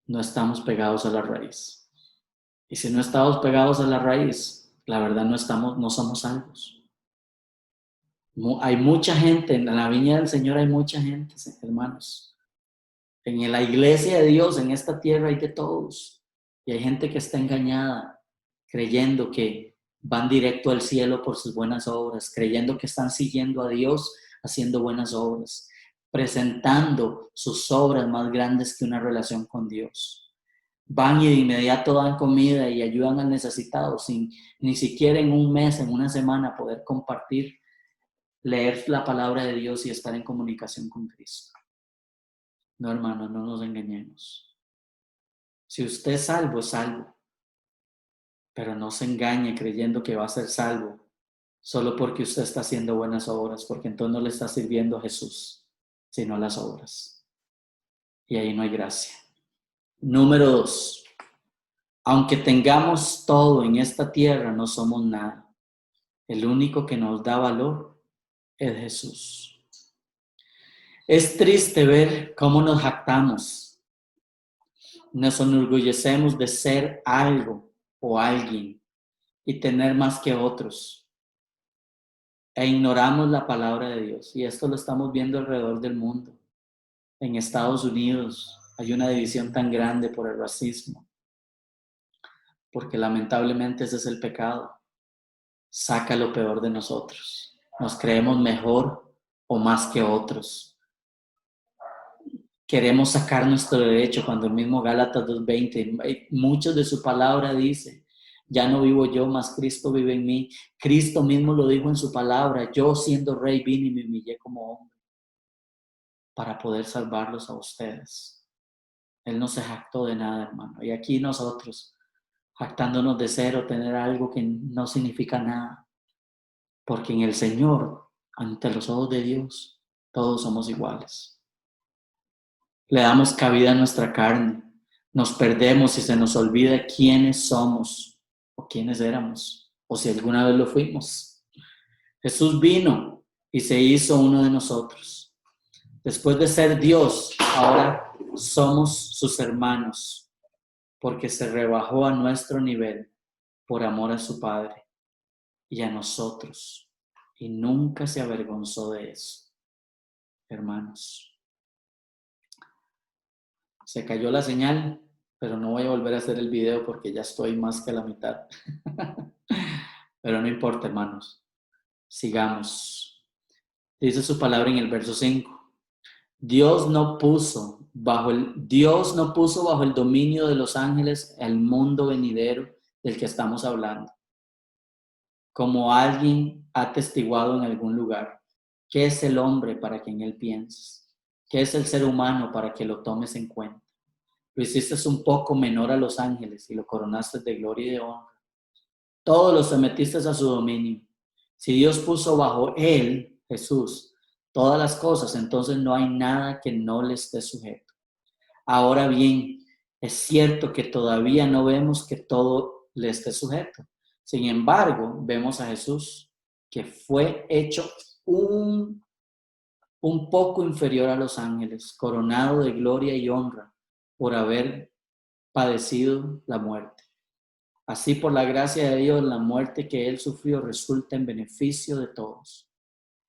no estamos pegados a la raíz. Y si no estamos pegados a la raíz, la verdad no somos salvos. Hay mucha gente, en la viña del Señor hay mucha gente, hermanos. En la iglesia de Dios, en esta tierra hay de todos. Y hay gente que está engañada, creyendo que van directo al cielo por sus buenas obras, creyendo que están siguiendo a Dios haciendo buenas obras, presentando sus obras más grandes que una relación con Dios. Van y de inmediato dan comida y ayudan al necesitado sin ni siquiera en un mes, en una semana poder compartir, leer la palabra de Dios y estar en comunicación con Cristo. No, hermanos, no nos engañemos. Si usted es salvo, pero no se engañe creyendo que va a ser salvo solo porque usted está haciendo buenas obras, porque entonces no le está sirviendo a Jesús, sino a las obras. Y ahí no hay gracia. Número 2. Aunque tengamos todo en esta tierra, no somos nada. El único que nos da valor es Jesús. Es triste ver cómo nos jactamos, nos enorgullecemos de ser algo o alguien y tener más que otros. E ignoramos la palabra de Dios. Y esto lo estamos viendo alrededor del mundo. En Estados Unidos hay una división tan grande por el racismo, porque lamentablemente ese es el pecado. Saca lo peor de nosotros. Nos creemos mejor o más que otros. Queremos sacar nuestro derecho cuando el mismo Gálatas 2:20, muchos de su palabra dice, ya no vivo yo, mas Cristo vive en mí. Cristo mismo lo dijo en su palabra, yo siendo rey vine y me humillé como hombre para poder salvarlos a ustedes. Él no se jactó de nada, hermano. Y aquí nosotros, jactándonos de ser o tener algo que no significa nada. Porque en el Señor, ante los ojos de Dios, todos somos iguales. Le damos cabida a nuestra carne. Nos perdemos y se nos olvida quiénes somos o quiénes éramos. O si alguna vez lo fuimos. Jesús vino y se hizo uno de nosotros. Después de ser Dios, ahora somos sus hermanos, porque se rebajó a nuestro nivel por amor a su Padre y a nosotros, y nunca se avergonzó de eso. Hermanos, se cayó la señal, pero no voy a volver a hacer el video porque ya estoy más que a la mitad. Pero no importa, hermanos, sigamos. Dice su palabra en el verso 5. Dios no puso bajo el dominio de los ángeles el mundo venidero del que estamos hablando. Como alguien ha atestiguado en algún lugar, ¿qué es el hombre para que en él pienses? ¿Qué es el ser humano para que lo tomes en cuenta? Lo hiciste un poco menor a los ángeles y lo coronaste de gloria y de honra. Todos los sometiste a su dominio. Si Dios puso bajo él, Jesús, todas las cosas, entonces no hay nada que no le esté sujeto. Ahora bien, es cierto que todavía no vemos que todo le esté sujeto. Sin embargo, vemos a Jesús que fue hecho un poco inferior a los ángeles, coronado de gloria y honra por haber padecido la muerte. Así, por la gracia de Dios, la muerte que él sufrió resulta en beneficio de todos.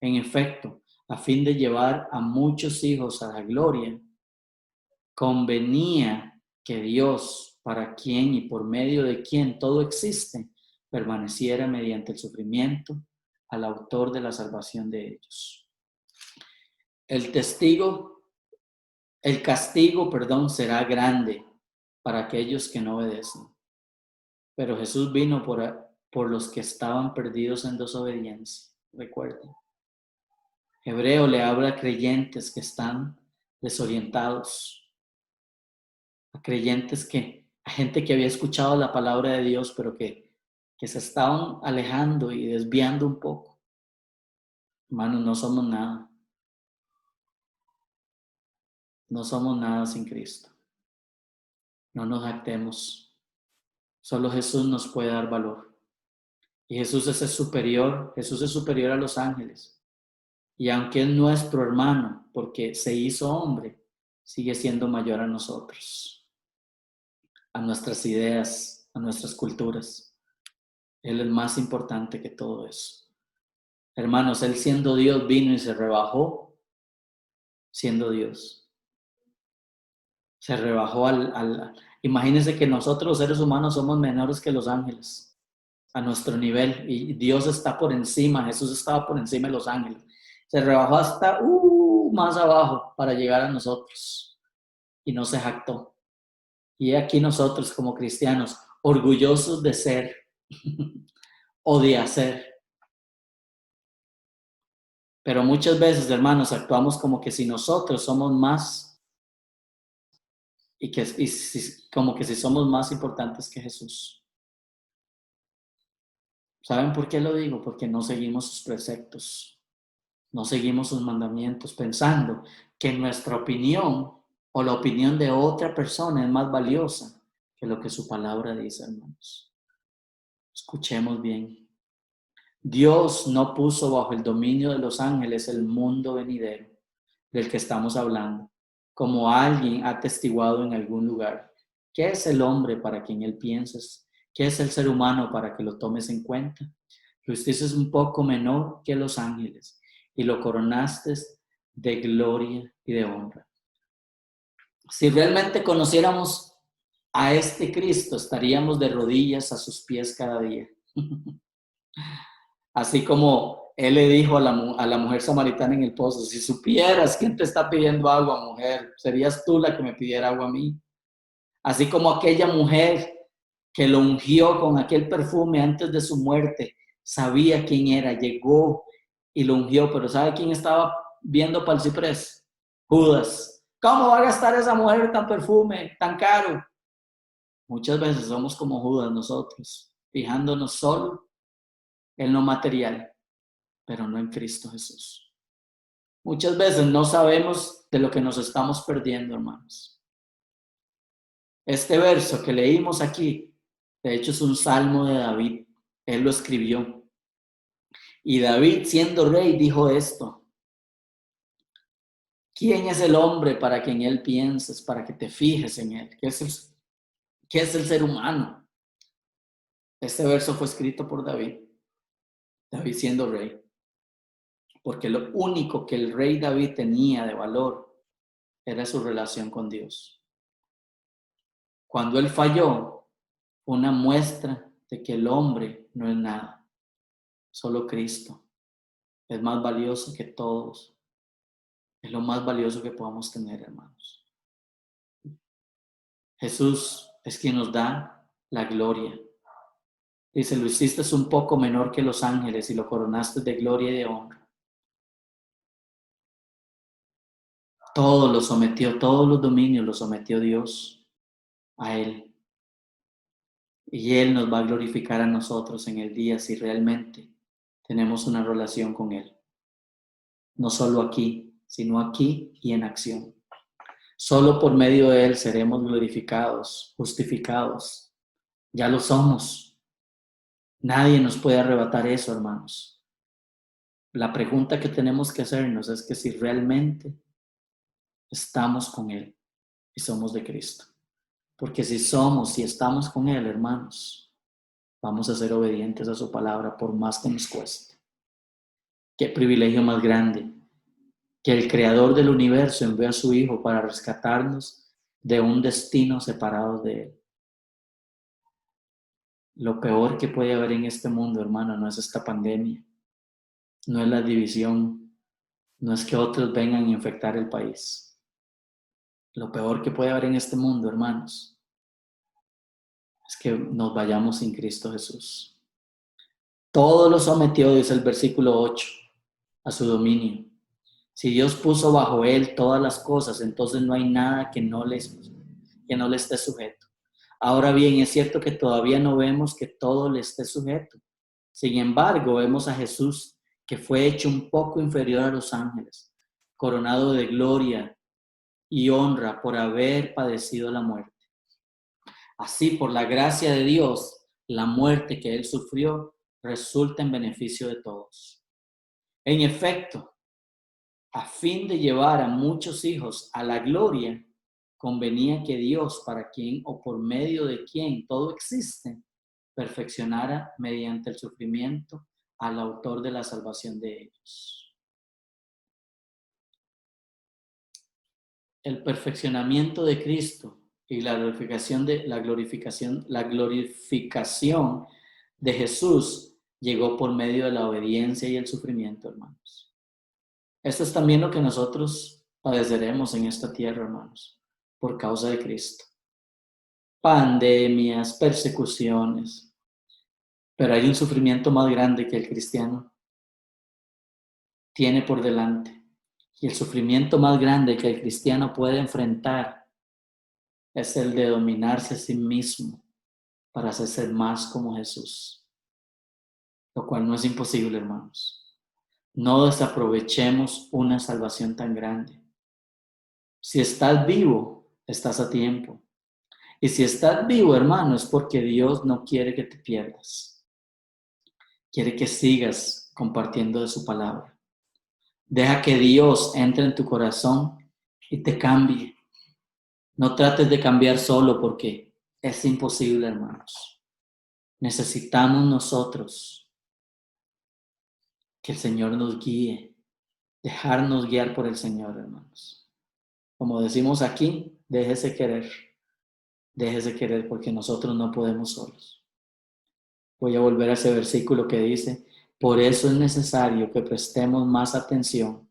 En efecto, a fin de llevar a muchos hijos a la gloria, convenía que Dios, para quien y por medio de quien todo existe, permaneciera mediante el sufrimiento al autor de la salvación de ellos. El castigo, será grande para aquellos que no obedecen. Pero Jesús vino por los que estaban perdidos en desobediencia. Recuerden. Hebreo le habla a creyentes que están desorientados, a gente que había escuchado la palabra de Dios, pero que se estaban alejando y desviando un poco. Hermanos, no somos nada. No somos nada sin Cristo. No nos jactemos. Solo Jesús nos puede dar valor. Y Jesús es superior a los ángeles. Y aunque es nuestro hermano, porque se hizo hombre, sigue siendo mayor a nosotros, a nuestras ideas, a nuestras culturas. Él es más importante que todo eso. Hermanos, Él siendo Dios vino y se rebajó siendo Dios. Se rebajó imagínense que nosotros los seres humanos somos menores que los ángeles. a nuestro nivel. Y Dios está por encima, Jesús estaba por encima de los ángeles. Se rebajó hasta más abajo para llegar a nosotros y no se jactó. Y aquí nosotros como cristianos, orgullosos de ser o de hacer. Pero muchas veces, hermanos, actuamos como que si nosotros somos más como que si somos más importantes que Jesús. ¿Saben por qué lo digo? Porque no seguimos sus preceptos, no seguimos sus mandamientos, pensando que nuestra opinión o la opinión de otra persona es más valiosa que lo que su palabra dice, hermanos. Escuchemos bien. Dios no puso bajo el dominio de los ángeles el mundo venidero del que estamos hablando, como alguien ha atestiguado en algún lugar. ¿Qué es el hombre para quien él pienses? ¿Qué es el ser humano para que lo tomes en cuenta? Justicia es un poco menor que los ángeles y lo coronaste de gloria y de honra. Si realmente conociéramos a este Cristo, estaríamos de rodillas a sus pies cada día. Así como él le dijo a la mujer samaritana en el pozo, si supieras quién te está pidiendo agua, mujer, serías tú la que me pidiera agua a mí. Así como aquella mujer que lo ungió con aquel perfume antes de su muerte, sabía quién era, llegó y lo ungió, pero ¿sabe quién estaba viendo para el ciprés? Judas. ¿Cómo va a gastar esa mujer tan perfume, tan caro? Muchas veces somos como Judas nosotros, fijándonos solo en lo material, pero no en Cristo Jesús. Muchas veces no sabemos de lo que nos estamos perdiendo, hermanos. Este verso que leímos aquí, de hecho es un salmo de David. Él lo escribió. Y David, siendo rey, dijo esto: ¿quién es el hombre para quien él pienses, para que te fijes en él? ¿Qué es el ser humano? Este verso fue escrito por David. David siendo rey. Porque lo único que el rey David tenía de valor era su relación con Dios. Cuando él falló, una muestra de que el hombre no es nada, solo Cristo es más valioso que todos, es lo más valioso que podamos tener, hermanos. Jesús es quien nos da la gloria. Dice, lo hiciste un poco menor que los ángeles y lo coronaste de gloria y de honra. Todo lo sometió, todos los dominios los sometió Dios a Él. Y Él nos va a glorificar a nosotros en el día si realmente tenemos una relación con Él. No solo aquí, sino aquí y en acción. Solo por medio de Él seremos glorificados, justificados. Ya lo somos. Nadie nos puede arrebatar eso, hermanos. La pregunta que tenemos que hacernos es que si realmente estamos con Él y somos de Cristo. Porque si somos y estamos con Él, hermanos, vamos a ser obedientes a su palabra por más que nos cueste. Qué privilegio más grande que el creador del universo envió a su Hijo para rescatarnos de un destino separado de Él. Lo peor que puede haber en este mundo, hermano, no es esta pandemia, no es la división, no es que otros vengan a infectar el país. Lo peor que puede haber en este mundo, hermanos, es que nos vayamos sin Cristo Jesús. Todo lo sometió, dice el versículo 8, a su dominio. Si Dios puso bajo él todas las cosas, entonces no hay nada que no le esté sujeto. Ahora bien, es cierto que todavía no vemos que todo le esté sujeto. Sin embargo, vemos a Jesús que fue hecho un poco inferior a los ángeles, coronado de gloria y honra por haber padecido la muerte. Así, por la gracia de Dios, la muerte que él sufrió resulta en beneficio de todos. En efecto, a fin de llevar a muchos hijos a la gloria, convenía que Dios, para quien o por medio de quien todo existe, perfeccionara mediante el sufrimiento al autor de la salvación de ellos. El perfeccionamiento de Cristo y la glorificación de Jesús llegó por medio de la obediencia y el sufrimiento, hermanos. Esto es también lo que nosotros padeceremos en esta tierra, hermanos, por causa de Cristo. Pandemias, persecuciones, pero hay un sufrimiento más grande que el cristiano tiene por delante. Y el sufrimiento más grande que el cristiano puede enfrentar es el de dominarse a sí mismo para hacerse más como Jesús, lo cual no es imposible, hermanos. No desaprovechemos una salvación tan grande. Si estás vivo, estás a tiempo. Y si estás vivo, hermano, es porque Dios no quiere que te pierdas. Quiere que sigas compartiendo de su palabra. Deja que Dios entre en tu corazón y te cambie. No trates de cambiar solo porque es imposible, hermanos. Necesitamos nosotros que el Señor nos guíe, dejarnos guiar por el Señor, hermanos. Como decimos aquí, déjese querer porque nosotros no podemos solos. Voy a volver a ese versículo que dice, por eso es necesario que prestemos más atención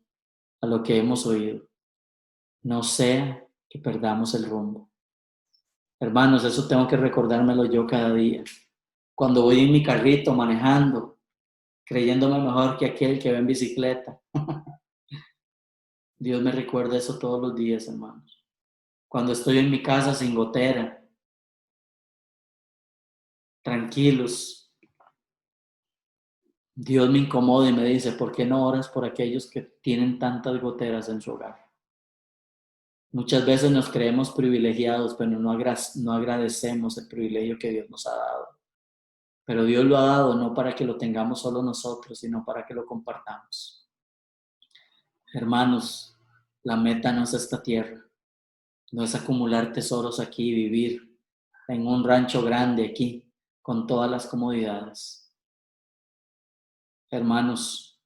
a lo que hemos oído, no sea que perdamos el rumbo. Hermanos, eso tengo que recordármelo yo cada día. Cuando voy en mi carrito manejando, creyéndome mejor que aquel que va en bicicleta. Dios me recuerda eso todos los días, hermanos. Cuando estoy en mi casa sin gotera, tranquilos, Dios me incomoda y me dice, ¿por qué no oras por aquellos que tienen tantas goteras en su hogar? Muchas veces nos creemos privilegiados, pero no agradecemos el privilegio que Dios nos ha dado. Pero Dios lo ha dado no para que lo tengamos solo nosotros, sino para que lo compartamos. Hermanos, la meta no es esta tierra, no es acumular tesoros aquí y vivir en un rancho grande aquí, con todas las comodidades. Hermanos,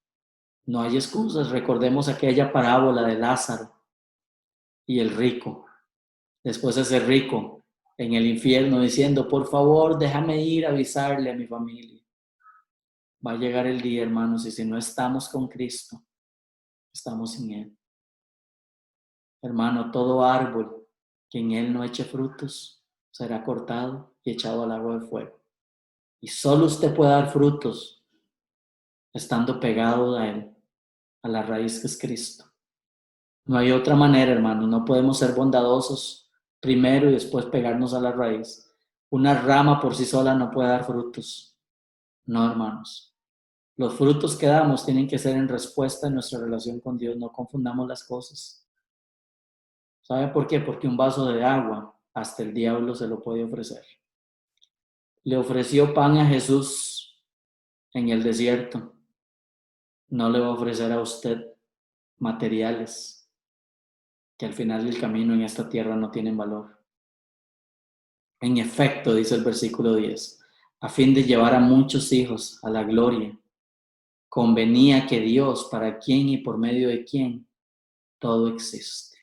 no hay excusas. Recordemos aquella parábola de Lázaro y el rico. Después ese rico en el infierno diciendo, por favor, déjame ir a avisarle a mi familia. Va a llegar el día, hermanos, y si no estamos con Cristo, estamos sin Él. Hermano, todo árbol que en Él no eche frutos será cortado y echado al agua de fuego. Y solo usted puede dar frutos estando pegado a Él, a la raíz que es Cristo. No hay otra manera, hermano. No podemos ser bondadosos primero y después pegarnos a la raíz. Una rama por sí sola no puede dar frutos. No, hermanos. Los frutos que damos tienen que ser en respuesta a nuestra relación con Dios. No confundamos las cosas. ¿Sabe por qué? Porque un vaso de agua hasta el diablo se lo puede ofrecer. Le ofreció pan a Jesús en el desierto. No le va a ofrecer a usted materiales que al final del camino en esta tierra no tienen valor. En efecto, dice el versículo 10, a fin de llevar a muchos hijos a la gloria, convenía que Dios, para quien y por medio de quien todo existe.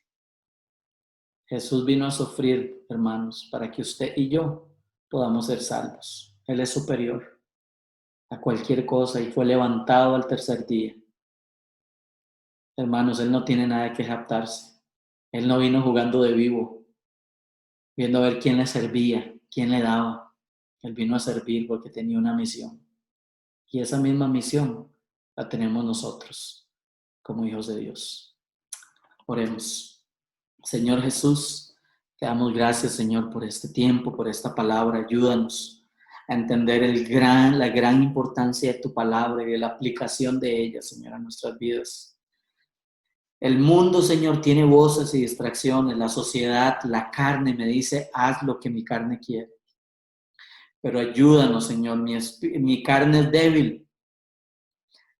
Jesús vino a sufrir, hermanos, para que usted y yo podamos ser salvos. Él es superior a cualquier cosa y fue levantado al tercer día. Hermanos, Él no tiene nada que jactarse. Él no vino jugando de vivo, viendo a ver quién le servía, quién le daba. Él vino a servir porque tenía una misión. Y esa misma misión la tenemos nosotros como hijos de Dios. Oremos. Señor Jesús, te damos gracias, Señor, por este tiempo, por esta palabra. Ayúdanos a entender la gran importancia de tu palabra y de la aplicación de ella, Señor, a nuestras vidas. El mundo, Señor, tiene voces y distracciones. La sociedad, la carne me dice, haz lo que mi carne quiere. Pero ayúdanos, Señor, mi carne es débil,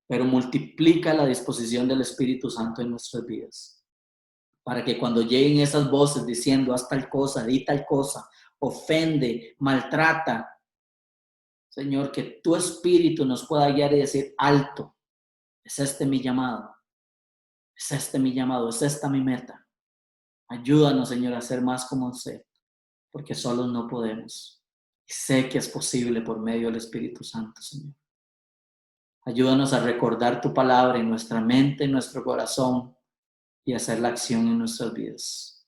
pero multiplica la disposición del Espíritu Santo en nuestras vidas. Para que cuando lleguen esas voces diciendo, haz tal cosa, di tal cosa, ofende, maltrata, Señor, que tu Espíritu nos pueda guiar y decir, alto, es este mi llamado, es este mi llamado, es esta mi meta. Ayúdanos, Señor, a ser más como usted, porque solos no podemos. Y sé que es posible por medio del Espíritu Santo, Señor. Ayúdanos a recordar tu palabra en nuestra mente, en nuestro corazón y hacer la acción en nuestras vidas.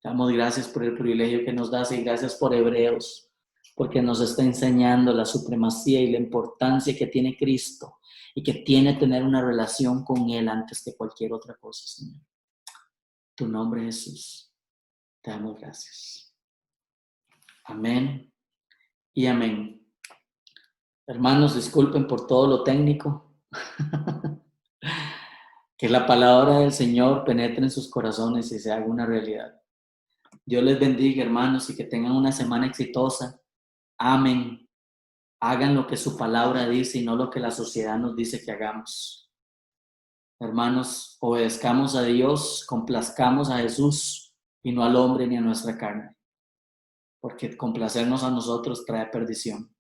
Te damos gracias por el privilegio que nos das y gracias por Hebreos, porque nos está enseñando la supremacía y la importancia que tiene Cristo y que tiene tener una relación con Él antes que cualquier otra cosa, Señor. Tu nombre, Jesús. Te damos gracias. Amén y amén. Hermanos, disculpen por todo lo técnico. Que la palabra del Señor penetre en sus corazones y se haga una realidad. Dios les bendiga, hermanos, y que tengan una semana exitosa. Amén. Hagan lo que su palabra dice y no lo que la sociedad nos dice que hagamos. Hermanos, obedezcamos a Dios, complazcamos a Jesús y no al hombre ni a nuestra carne. Porque complacernos a nosotros trae perdición,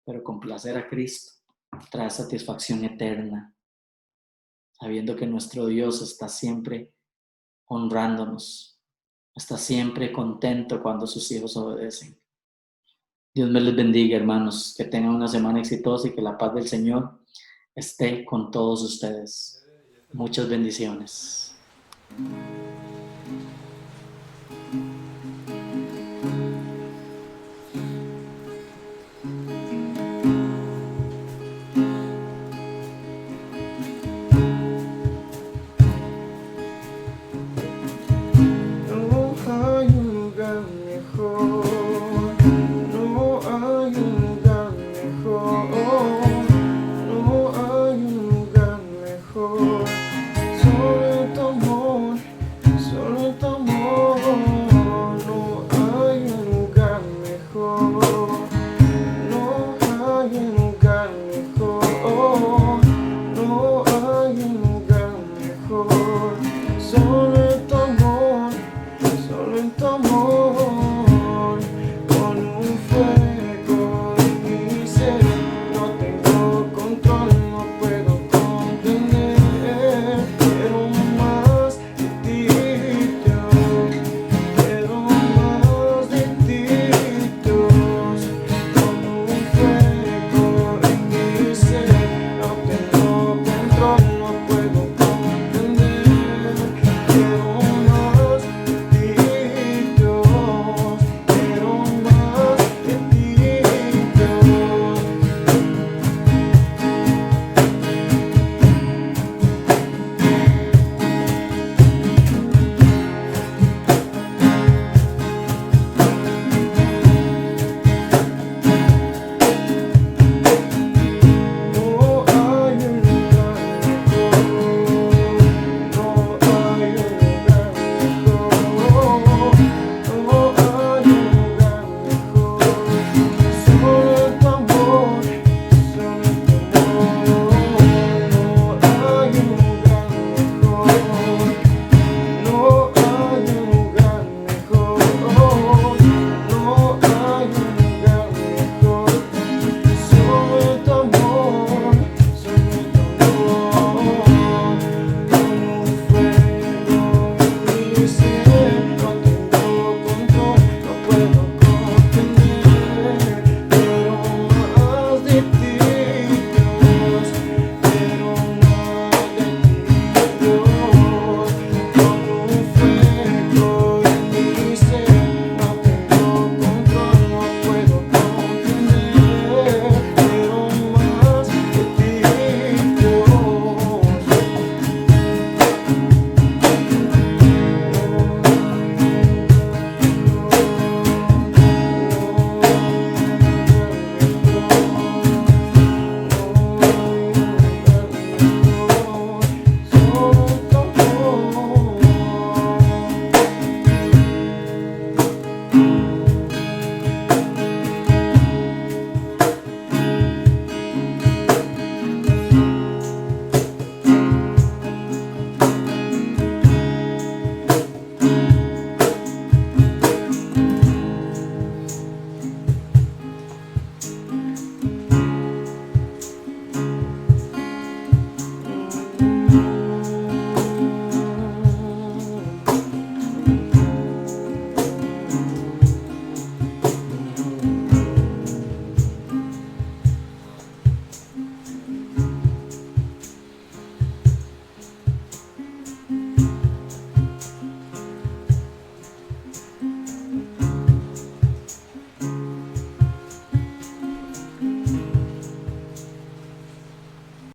pero complacer a Cristo trae satisfacción eterna, sabiendo que nuestro Dios está siempre honrándonos, está siempre contento cuando sus hijos obedecen. Dios me les bendiga, hermanos, que tengan una semana exitosa y que la paz del Señor esté con todos ustedes. Muchas bendiciones.